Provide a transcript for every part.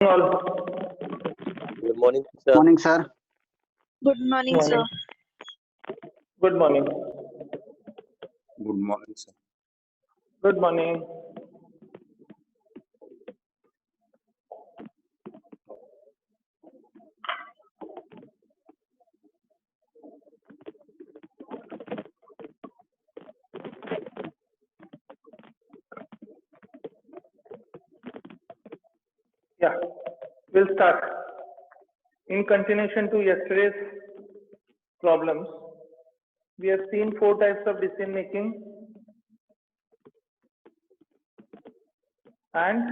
all. Good morning, sir. Morning, sir. Good morning, sir. Good morning. Good morning, sir. Good morning. Yeah, we'll start. In continuation to yesterday's problems, we have seen 4 types of decision making, and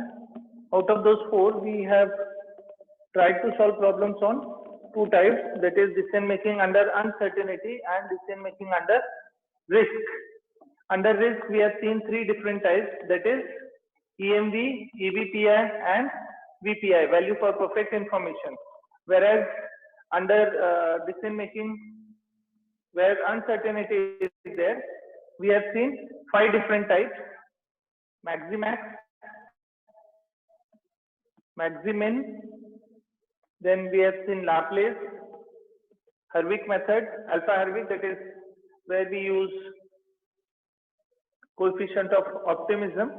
out of those 4, we have tried to solve problems on 2 types, that is decision making under uncertainty and decision making under risk. Under risk, we have seen 3 different types, that is EMV, EVPI and VPI, value for perfect information. Whereas under decision making, where uncertainty is there, we have seen 5 different types: Maximax, Maximin, then we have seen Laplace, Hurwicz method, Alpha Hurwicz, that is where we use coefficient of optimism,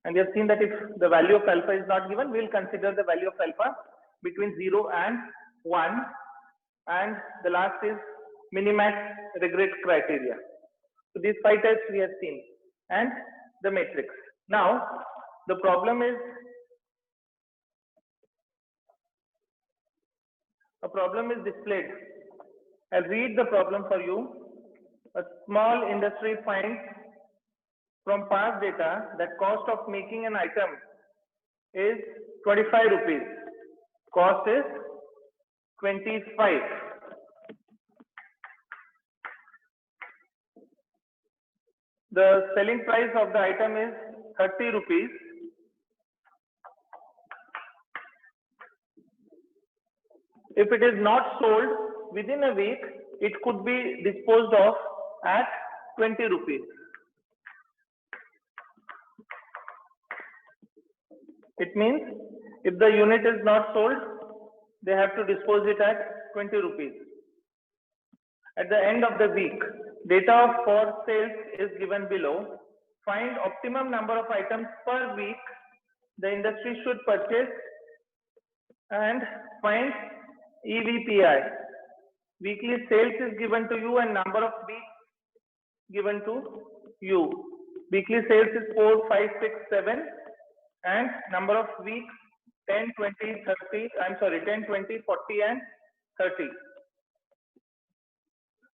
and we have seen that if the value of alpha is not given, we will consider the value of alpha between 0 and 1, and the last is minimax regret criteria. So these 5 types we have seen, and the matrix. Now the problem is, a problem is displayed. I'll read the problem for you. A small industry finds from past data that cost of making an item is 25 rupees. Cost is 25. The selling price of the item is 30 rupees. If it is not sold within a week, it could be disposed of at 20 rupees. It means if the unit is not sold, they have to dispose it at 20 rupees. At the end of the week, data for sales is given below. Find optimum number of items per week the industry should purchase, and find EVPI. Weekly sales is given to you and number of weeks given to you. Weekly sales is 4, 5, 6, 7, and number of weeks 10, 20, 30. I'm sorry, 10, 20, 40, and 30.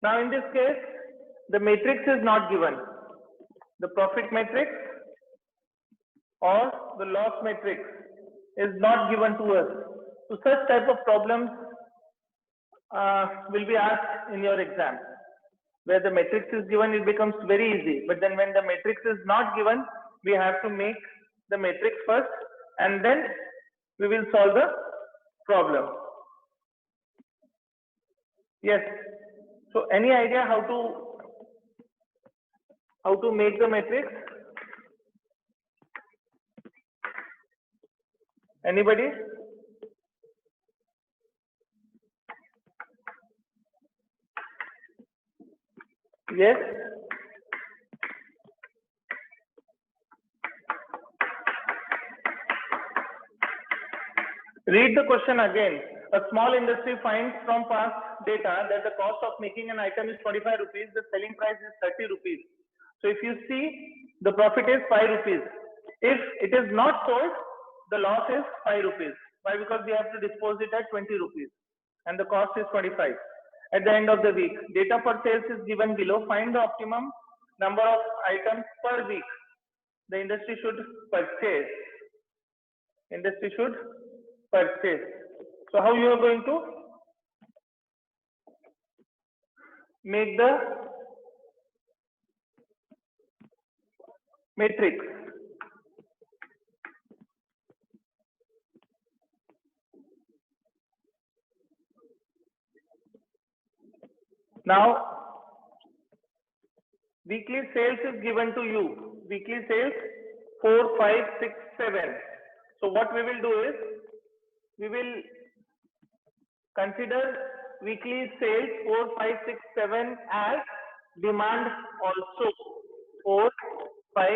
Now in this case, the matrix is not given. The profit matrix or the loss matrix is not given to us. So such type of problems will be asked in your exam. Where the matrix is given, it becomes very easy. But then when the matrix is not given, we have to make the matrix first, and then we will solve the problem. Yes. So any idea how to make the matrix? Anybody? Yes. Read the question again. A small industry finds from past data that the cost of making an item is 25 rupees. The selling price is 30 rupees. So if you see, the profit is 5 rupees. If it is not sold, the loss is 5 rupees. Why? Because we have to dispose it at 20 rupees and the cost is 25. At the end of the week, data for sales is given below. Find the optimum number of items per week the industry should purchase. Industry should purchase. So how you are going to make the matrix? Now weekly sales is given to you. Weekly sales 4, 5, 6, 7. So what we will do is, we will consider weekly sales 4, 5, 6, 7 as demand also 4, 5,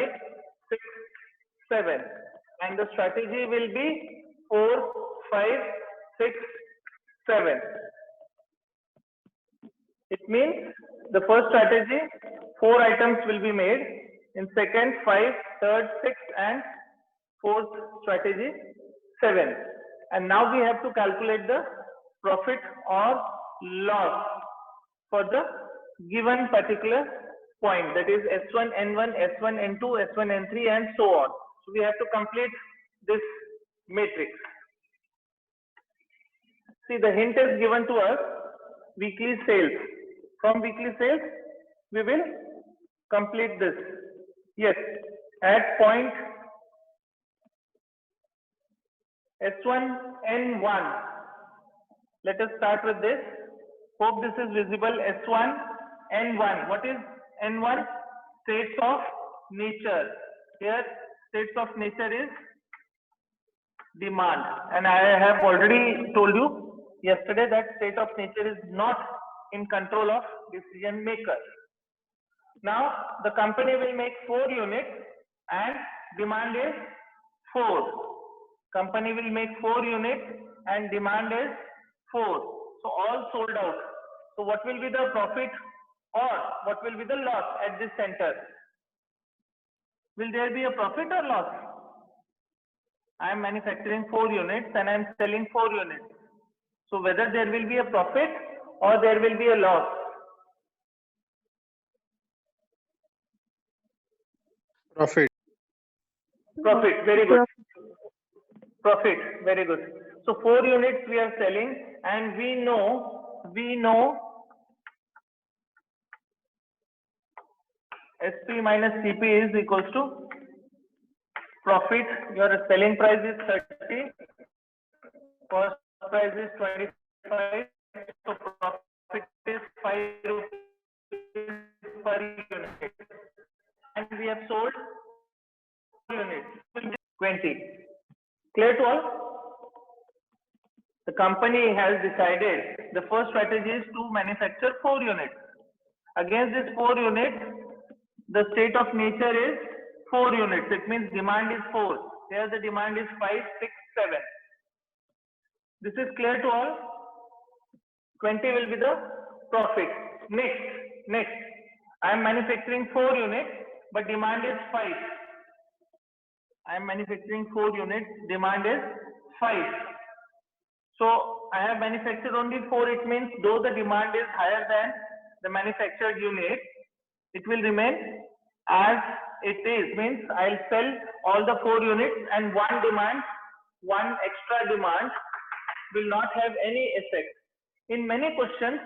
6, 7, and the strategy will be 4, 5, 6, 7. It means the first strategy 4 items will be made, in second 5, third 6, and fourth strategy 7. And now we have to calculate the profit or loss for the given particular point, that is S1 N1, S1 N2, S1 N3, and so on. So we have to complete this matrix. See, the hint is given to us weekly sales. From weekly sales we will complete this. Yes, at point S1 N1, let us start with this. Hope this is visible. S1 N1. What is N1? States of nature. Here states of nature is demand, and I have already told you yesterday that state of nature is not in control of decision maker. Now the company will make 4 units and demand is 4. Company will make 4 units and demand is 4. So all sold out. So what will be the profit or what will be the loss at this center? Will there be a profit or loss? I am manufacturing 4 units and I am selling 4 units. So whether there will be a profit or there will be a loss? Profit. Profit, very good. Profit, very good. So 4 units we are selling, and we know SP minus CP is equals to profit. Your selling price is 30, cost price is 25, so profit is 5 rupees per unit, and we have sold units, 20. Clear to all? The company has decided the first strategy is to manufacture 4 units. Against this 4 units, the state of nature is 4 units. It means demand is 4. Here the demand is 5, 6, 7. This is clear to all? 20 will be the profit. Next. I am manufacturing 4 units, but demand is 5. I am manufacturing 4 units, demand is 5. So I have manufactured only 4. It means though the demand is higher than the manufactured unit, it will remain as it is. Means I'll sell all the 4 units, and one extra demand will not have any effect. In many questions,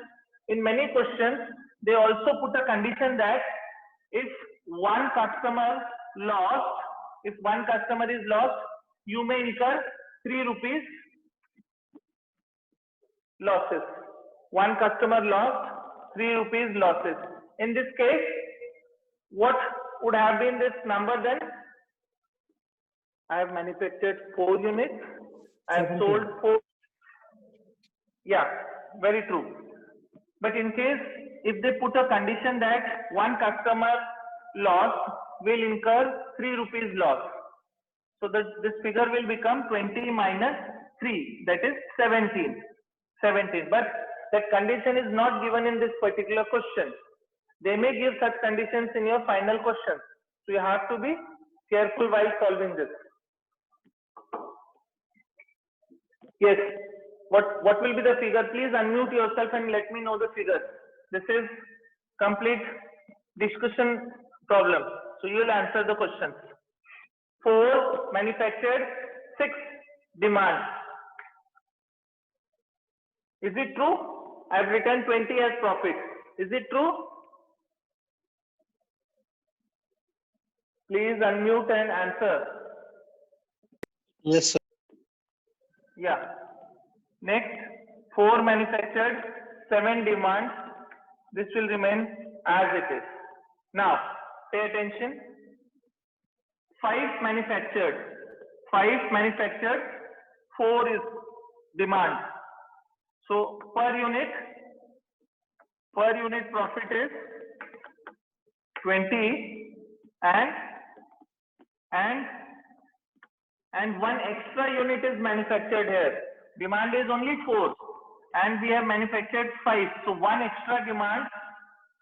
they also put a condition that if one customer is lost, you may incur 3 rupees losses. One customer lost, 3 rupees losses. In this case, what would have been this number then? I have manufactured 4 units. I have sold 4. Yeah, very true. But in case if they put a condition that one customer lost will incur 3 rupees loss, so this figure will become 20 minus 3, that is 17. But that condition is not given in this particular question. They may give such conditions in your final question. So you have to be careful while solving this. Yes. What will be the figure? Please unmute yourself and let me know the figure. This is complete discussion problem. So you will answer the questions. 4 manufactured, 6 demand. Is it true? I have written 20 as profit. Is it true? Please unmute and answer. Yes, sir. Yeah. Next, 4 manufactured, 7 demand. This will remain as it is. Now, pay attention. 5 manufactured, 4 is demand. So per unit profit is 20 and one extra unit is manufactured here. Demand is only 4 and we have manufactured 5. So one extra demand,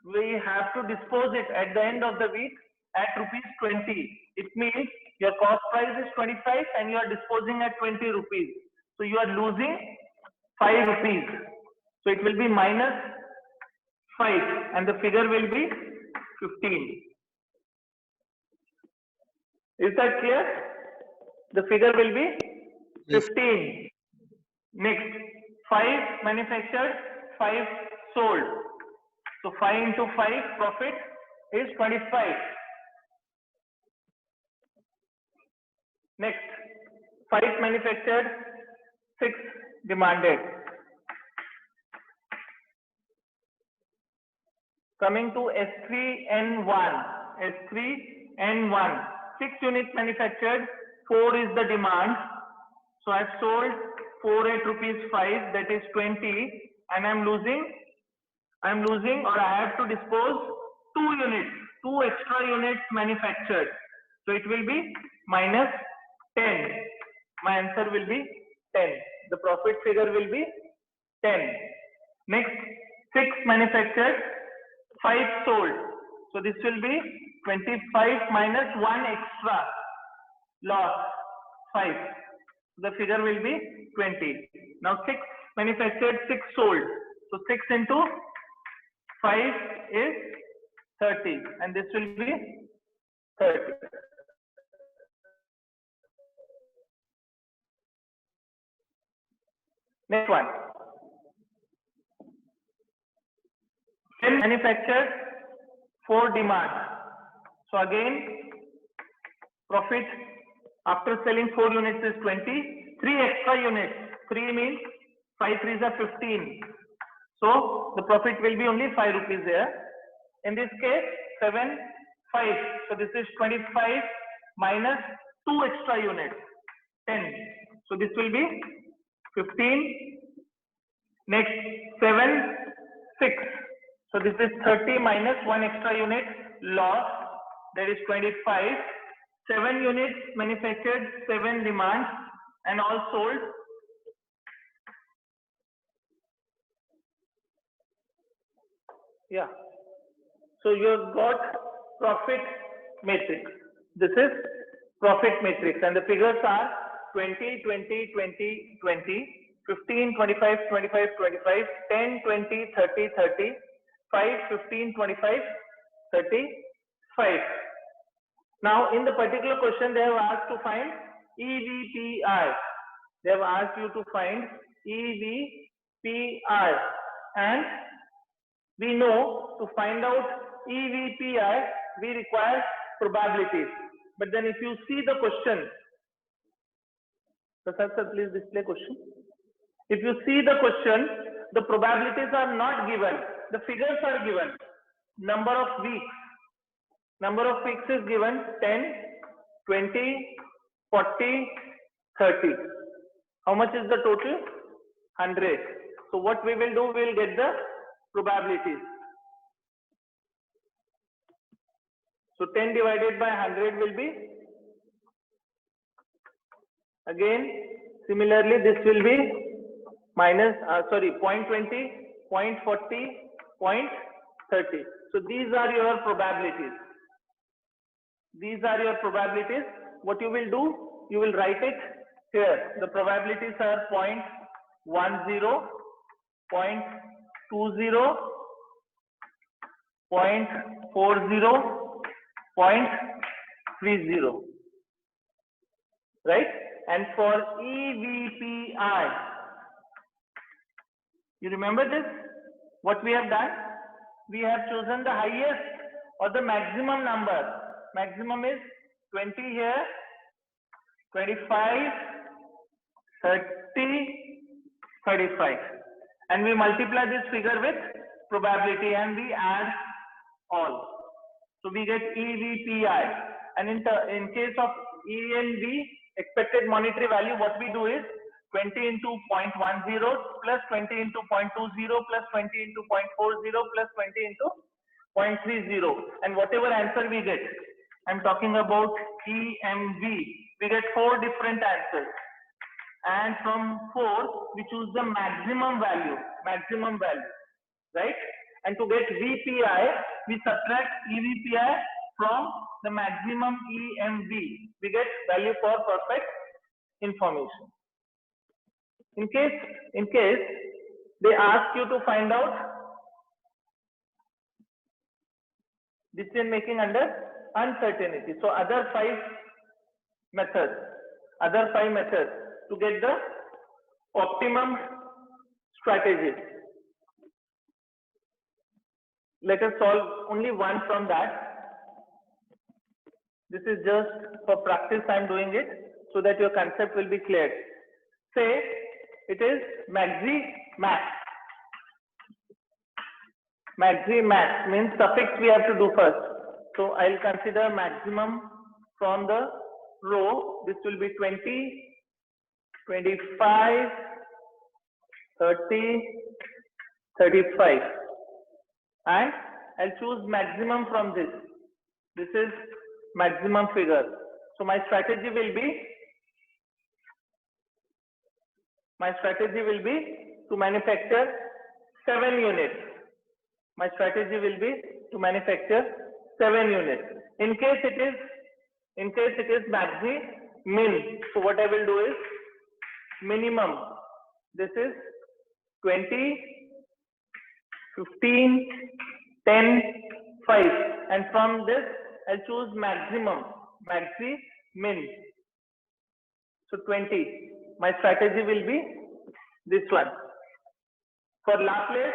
we have to dispose it at the end of the week at rupees 20. It means your cost price is 25 and you are disposing at 20 rupees. So you are losing 5 rupees. So it will be minus 5 and the figure will be 15. Is that clear? The figure will be 15. Next, 5 manufactured, 5 sold. So 5 into 5 profit is 25. Next, 5 manufactured, 6 demanded. Coming to S3N1. 6 units manufactured, 4 is the demand. So I've sold 4 at rupees 5, that is 20, and I'm losing or I have to dispose 2 units, 2 extra units manufactured. So it will be minus 10. My answer will be 10. The profit figure will be 10. Next, 6 manufactured, 5 sold. So this will be 25 minus 1 extra loss, 5. The figure will be 20. Now 6 manufactured, 6 sold. So 6 into 5 is 30 and this will be 30. Next one. 10 manufactured, 4 demand. So again, profit after selling 4 units is 20. 3 extra units. 3 means 5 3s are 15. So the profit will be only 5 rupees here. In this case, 7, 5. So this is 25 minus 2 extra units, 10. So this will be 15. Next, 7, 6. So this is 30 minus 1 extra unit loss, that is 25. 7 units manufactured, 7 demand, and all sold. Yeah. So you have got profit matrix. This is profit matrix, and the figures are 20, 20, 20, 20, 15, 25, 25, 25, 10, 20, 30, 30, 5, 15, 25, 35. Now, in the particular question, they have asked to find EVPI. They have asked you to find EVPI, and we know to find out EVPI, we require probabilities. But then if you see the question, Prasad sir, please display question. If you see the question, the probabilities are not given. The figures are given. Number of weeks. Number of weeks is given 10, 20, 40, 30. How much is the total? 100. So what we will do, we will get the probabilities. So 10 divided by 100 will be, again, similarly, this will be minus, 0.20, 0.40, 0.30. So these are your probabilities. These are your probabilities. What you will do, you will write it here. The probabilities are 0.10, 0.20, 0.40, 0.30, right? And for EVPI, you remember this? What we have done? We have chosen the highest or the maximum number. Maximum is 20 here, 25, 30, 35. And we multiply this figure with probability and we add all. So we get EVPI. And in case of ENV, expected monetary value, what we do is 20 into 0.10 plus 20 into 0.20 plus 20 into 0.40 plus 20 into 0.30, and whatever answer we get, I'm talking about EMV, we get 4 different answers, and from 4 we choose the maximum value, right? And to get VPI, we subtract EVPI from the maximum EMV. We get value for perfect information. In case they ask you to find out decision making under uncertainty, so other 5 methods to get the optimum strategies. Let us solve only one from that. This is just for practice, I am doing it so that your concept will be clear. Say it is Maxi-Max. Maxi-Max means suffix we have to do first. So I'll consider maximum from the row. This will be 20, 25, 30, 35. And I'll choose maximum from this. This is maximum figure. So my strategy will be to manufacture 7 units. My strategy will be to manufacture 7 units. In case it is maxi min, so what I will do is minimum. This is 20, 15, 10, 5, and from this I'll choose maximum, maxi min. So 20. My strategy will be this one. For Laplace,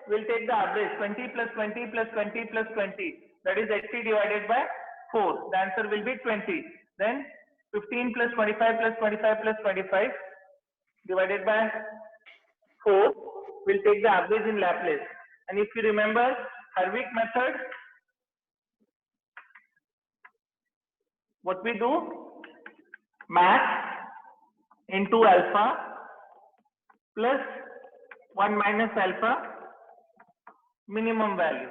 we'll take the average 20 plus 20 plus 20 plus 20. That is 80 divided by 4. The answer will be 20. Then 15 plus 25 plus 25 plus 25 divided by 4. We'll take the average in Laplace. And if you remember Harvick method, what we do? Max into alpha plus 1 minus alpha minimum value.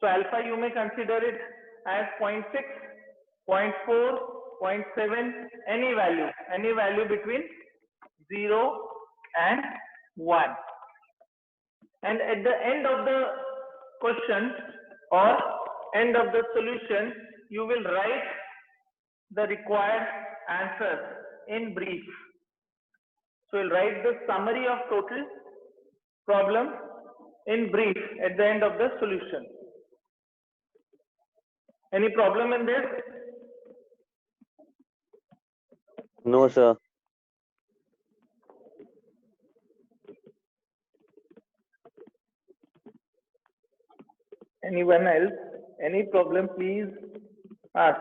So alpha you may consider it as 0.6, 0.4, 0.7, any value between 0 and 1. And at the end of the question or end of the solution, you will write the required answers in brief. So you'll write the summary of total problem in brief at the end of the solution. Any problem in this? No, sir. Anyone else? Any problem, please ask.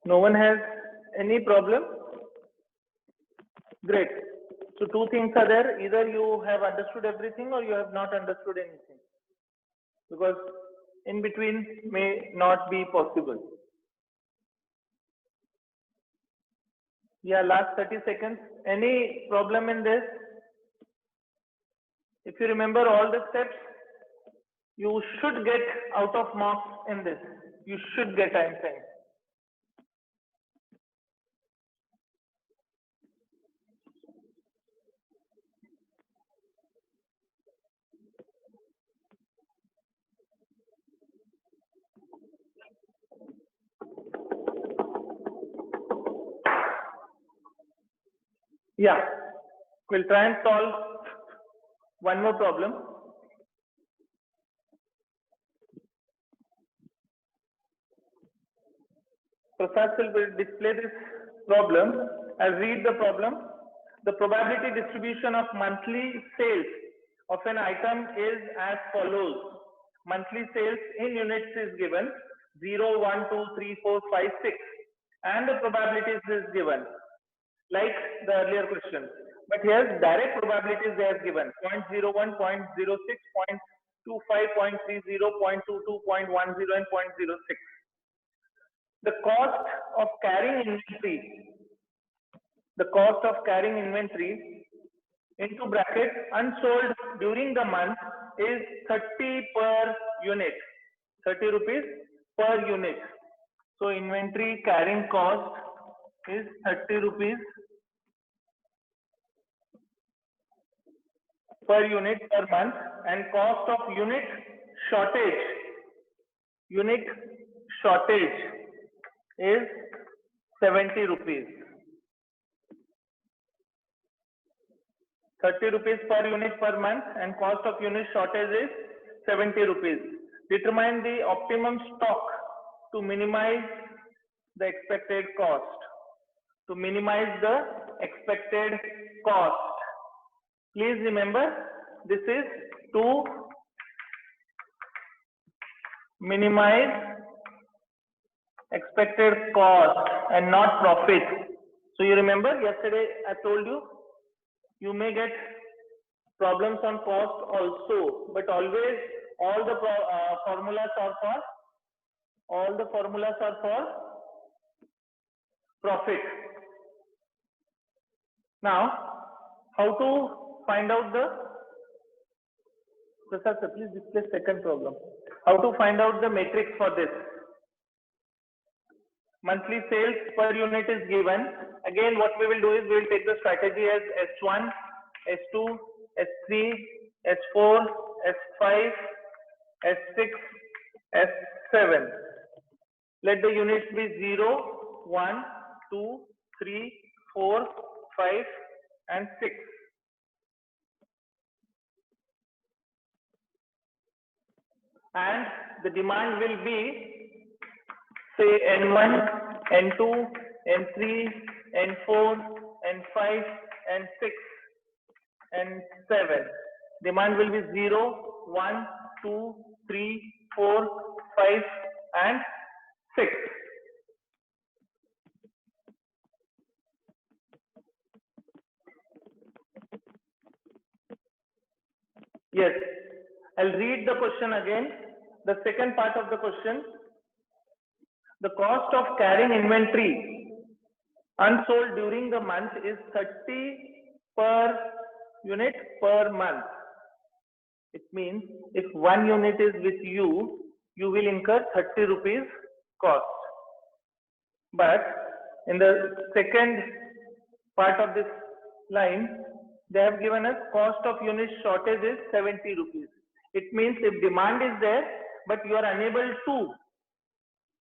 No one has any problem? Great. So 2 things are there. Either you have understood everything or you have not understood anything. Because in between may not be possible. Yeah, last 30 seconds. Any problem in this? If you remember all the steps, you should get out of marks in this. You should get, I'm saying. Yeah, we'll try and solve one more problem. Prasad will display this problem. I'll read the problem. The probability distribution of monthly sales of an item is as follows. Monthly sales in units is given. 0, 1, 2, 3, 4, 5, 6, and the probabilities is given, like the earlier question. But here direct probabilities they have given 0.01, 0.06, 0.25, 0.30, 0.22, 0.10, and 0.06. The cost of carrying inventory into bracket unsold during the month is 30 per unit, 30 rupees per unit. So inventory carrying cost is 30 rupees per unit per month, and cost of unit shortage is 70 rupees. 30 rupees per unit per month, and cost of unit shortage is 70 rupees. Determine the optimum stock to minimize the expected cost. Please remember, this is to minimize expected cost and not profit. So you remember yesterday I told you, you may get problems on cost also, but always all the formulas are for profit. Now, how to find out Prasad sir, please display second problem. How to find out the matrix for this? Monthly sales per unit is given. Again, what we will do is we will take the strategy as S1, S2, S3, S4, S5, S6, S7. Let the units be 0, 1, 2, 3, 4, 5, and 6. And the demand will be, say, N1, N2, N3, N4, N5, N6, N7. Demand will be 0, 1, 2, 3, 4, 5, and 6. Yes, I'll read the question again. The second part of the question. The cost of carrying inventory unsold during the month is 30 per unit per month. It means if one unit is with you, you will incur 30 rupees cost. But in the second part of this line, they have given us cost of unit shortage is 70 rupees. It means if demand is there, but you are unable to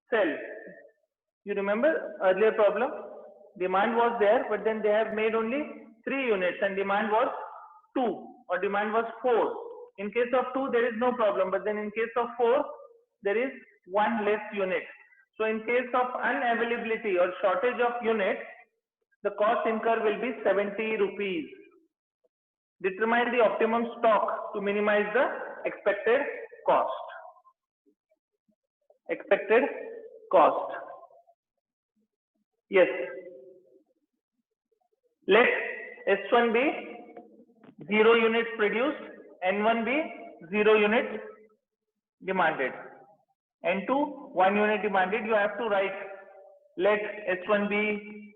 sell. You remember earlier problem? Demand was there, but then they have made only 3 units and demand was 2 or demand was 4. In case of 2, there is no problem, but then in case of 4, there is 1 less unit. So in case of unavailability or shortage of units, the cost incurred will be 70 rupees. Determine the optimum stock to minimize the expected cost. Expected cost. Yes. Let S1 be 0 units produced, N1 be 0 units demanded, N2 1 unit demanded. You have to write, let S1 be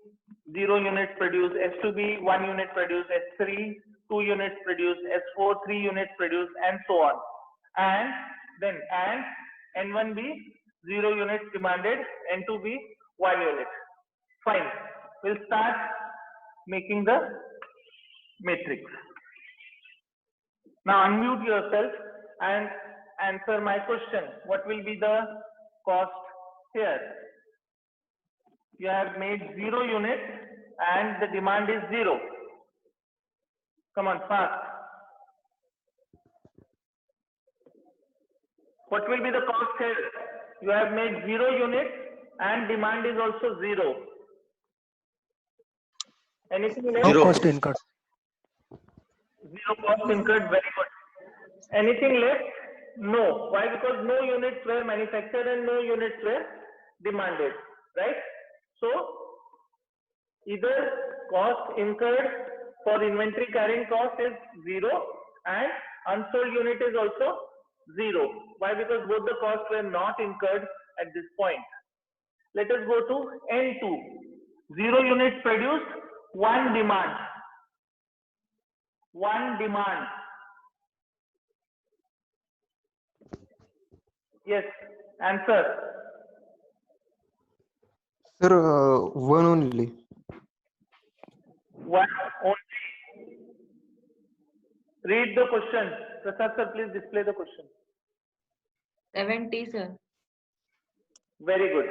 0 units produced, S2 be 1 unit produced, S3 2 units produced, S4 3 units produced, and so on. And then N1 be 0 units demanded, N2 be 1 unit. Fine. We'll start making the matrix. Now unmute yourself and answer my question. What will be the cost here? You have made 0 units and the demand is 0. Come on, fast. What will be the cost here? You have made 0 units and demand is also 0. Anything left? No cost incurred. 0 cost incurred, very good. Anything left? No. Why? Because no units were manufactured and no units were demanded, right? So either cost incurred for inventory carrying cost is 0 and unsold unit is also 0. Why? Because both the costs were not incurred at this point. Let us go to N2. 0 units produced, 1 demand. 1 demand. Yes, answer. Sir, one only. 1 only. Read the question. Prasad sir, please display the question. 70, sir. Very good.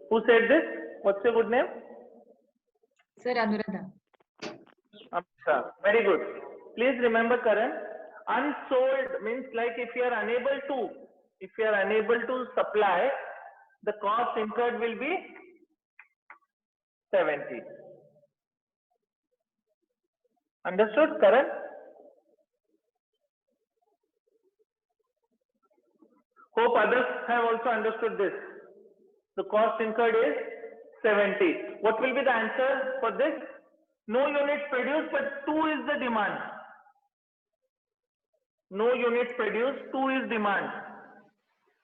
Who said this? What's your good name? Sir, Anuradha. Amrita. Very good. Please remember, Karan, unsold means like if you are unable to supply, the cost incurred will be 70. Understood, Karan? Hope others have also understood this. The cost incurred is 70. What will be the answer for this? No units produced, but 2 is the demand. No units produced, 2 is demand.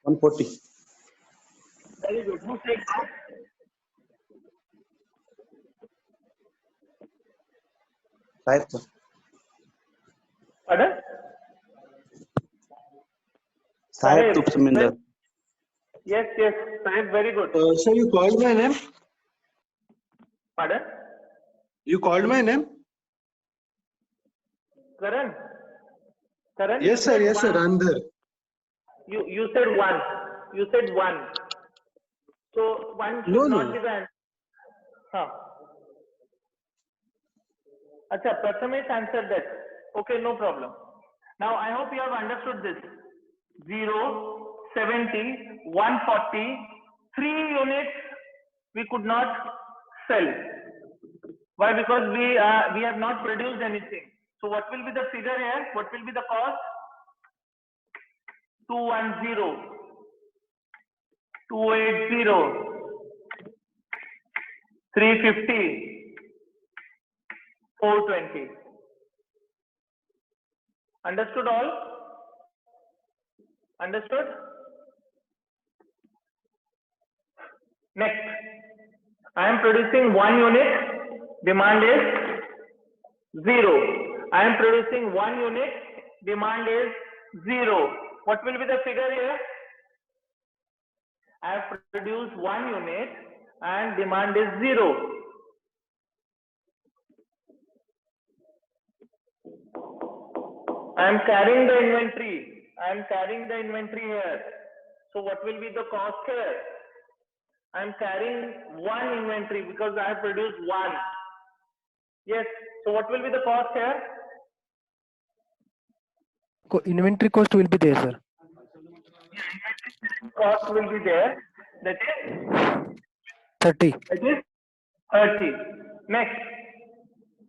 140. Very good. Who said that? Sahib, sir. Pardon? Sahib Tupsaminder. Yes, Sahib, very good. Sir, you called my name? Pardon? You called my name? Karan? Karan? Yes, sir. Yes, sir. I'm there. You said 1. You said 1. So 1 should No, not no. be the answer. Huh. Acha, Prathamesh answered that. Okay, no problem. Now I hope you have understood this. 0, 70, 140, 3 units we could not sell. Why? Because we have not produced anything. So what will be the figure here? What will be the cost? 210, 280, 350, 420. Understood all? Understood? Next, I am producing 1 unit, demand is 0. I am producing 1 unit, demand is 0. What will be the figure here? I have produced 1 unit and demand is 0. I am carrying the inventory. I am carrying the inventory here. So what will be the cost here? I am carrying 1 inventory because I have produced 1. Yes. So what will be the cost here? Inventory cost will be there, sir. Cost will be there. That is 30. That is 30. Next,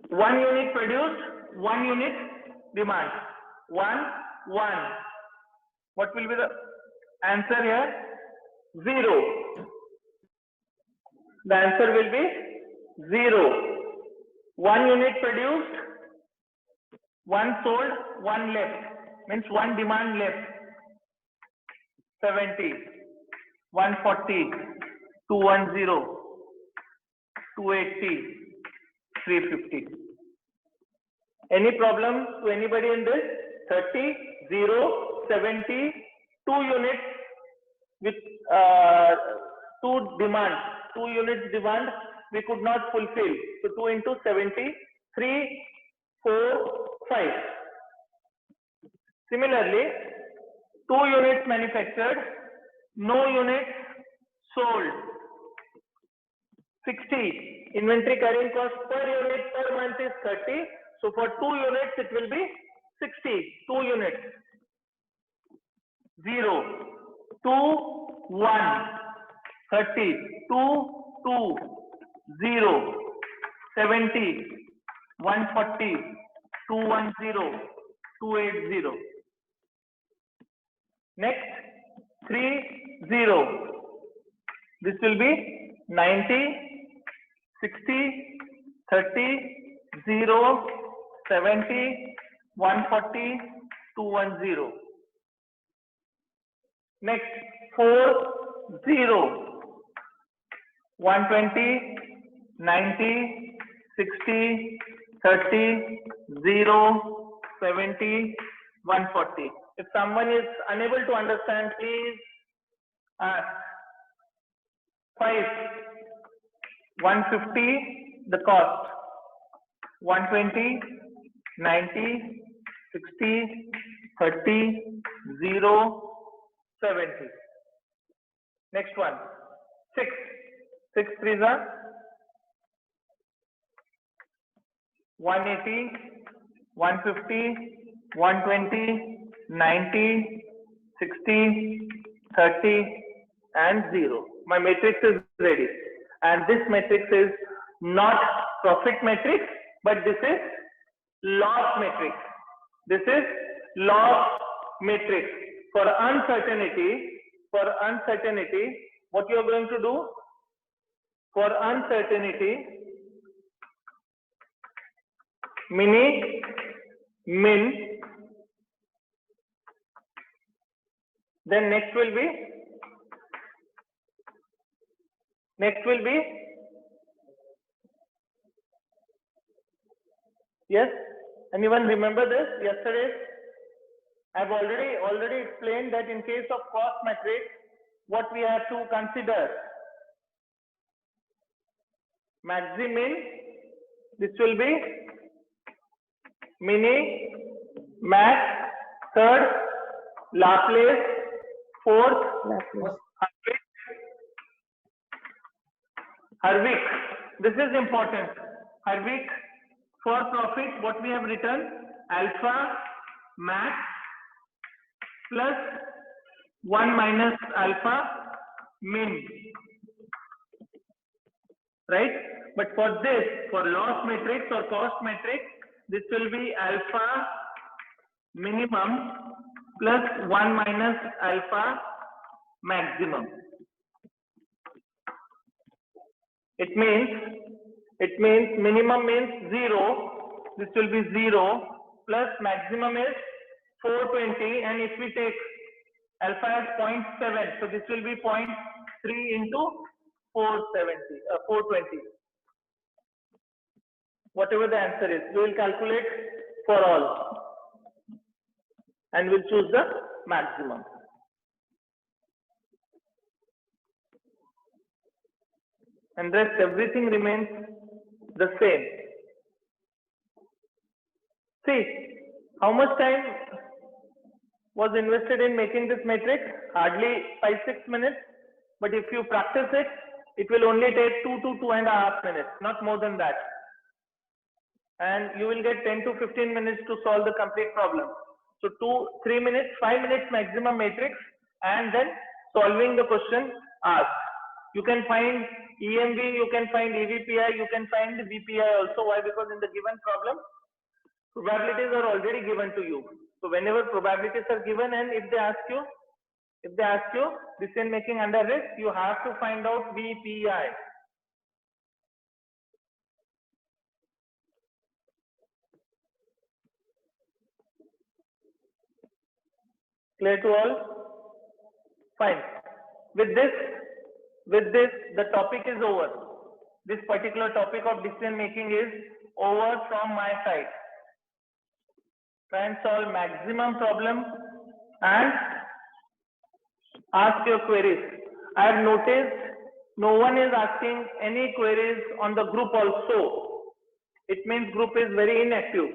1 unit produced, 1 unit demand. 1, 1. What will be the answer here? 0. The answer will be 0. 1 unit produced, 1 sold, 1 left. Means 1 demand left. 70, 140, 210, 280, 350. Any problem to anybody in this? 30, 0, 70, 2 units with 2 demand, 2 units demand we could not fulfill. So 2 into 70, 3, 4, 5. Similarly, 2 units manufactured, no units sold. 60. Inventory carrying cost per unit per month is 30. So for 2 units it will be 60. 2 units. 0, 2, 1, 30, 2, 2, 0, 70, 140, 210, 280. Next, 3, 0. This will be 90, 60, 30, 0, 70, 140, 210. Next, 4, 0, 120, 90, 60, 30, 0, 70, 140. If someone is unable to understand, please ask. 5, 150, the cost. 120, 90, 60, 30, 0, 70. Next one, 6. 6 threes are 180, 150, 120, 90, 60, 30, and 0. My matrix is ready. And this matrix is not profit matrix, but this is loss matrix. This is loss matrix. For uncertainty, what you are going to do? For uncertainty, mini, min, then next will be yes, anyone remember this yesterday? I've already explained that in case of cost matrix, what we have to consider: maximin, this will be mini, max, third, Laplace, fourth, Harvick. This is important. Harvick, for profit, what we have written: alpha max plus 1 minus alpha min. Right? But for this, for loss matrix or cost matrix, this will be alpha minimum plus 1 minus alpha maximum. It means minimum means 0. This will be 0 plus maximum is 420, and if we take alpha as 0.7, so this will be 0.3 into 420. Whatever the answer is, we will calculate for all and we'll choose the maximum. And rest everything remains the same. See, how much time was invested in making this matrix? Hardly 5-6 minutes. But if you practice it, it will only take 2 to 2.5 minutes, not more than that. And you will get 10 to 15 minutes to solve the complete problem. So 2-3 minutes, 5 minutes maximum matrix, and then solving the question asked. You can find EMV, you can find EVPI, you can find VPI also. Why? Because in the given problem, probabilities are already given to you. So whenever probabilities are given, and if they ask you decision making under risk, you have to find out VPI. Clear to all? Fine. With this, the topic is over. This particular topic of decision making is over from my side. Try and solve maximum problem and ask your queries. I have noticed no one is asking any queries on the group also. It means group is very inactive.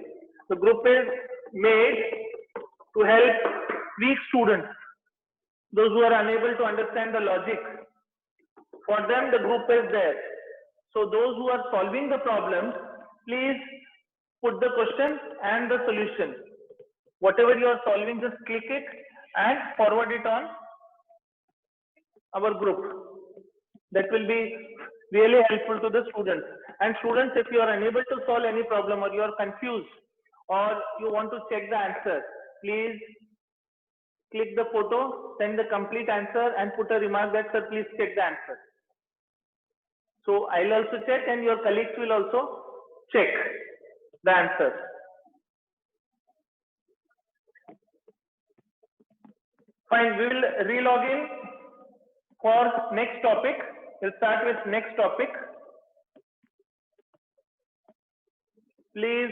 The group is made to help weak students, those who are unable to understand the logic. For them, the group is there. So those who are solving the problems, please put the question and the solution. Whatever you are solving, just click it and forward it on our group. That will be really helpful to the students. And students, if you are unable to solve any problem, or you are confused, or you want to check the answer, please click the photo, send the complete answer and put a remark that, sir, please check the answer. So I'll also check and your colleagues will also check the answer. Fine, we will re-log in for next topic. We'll start with next topic. Please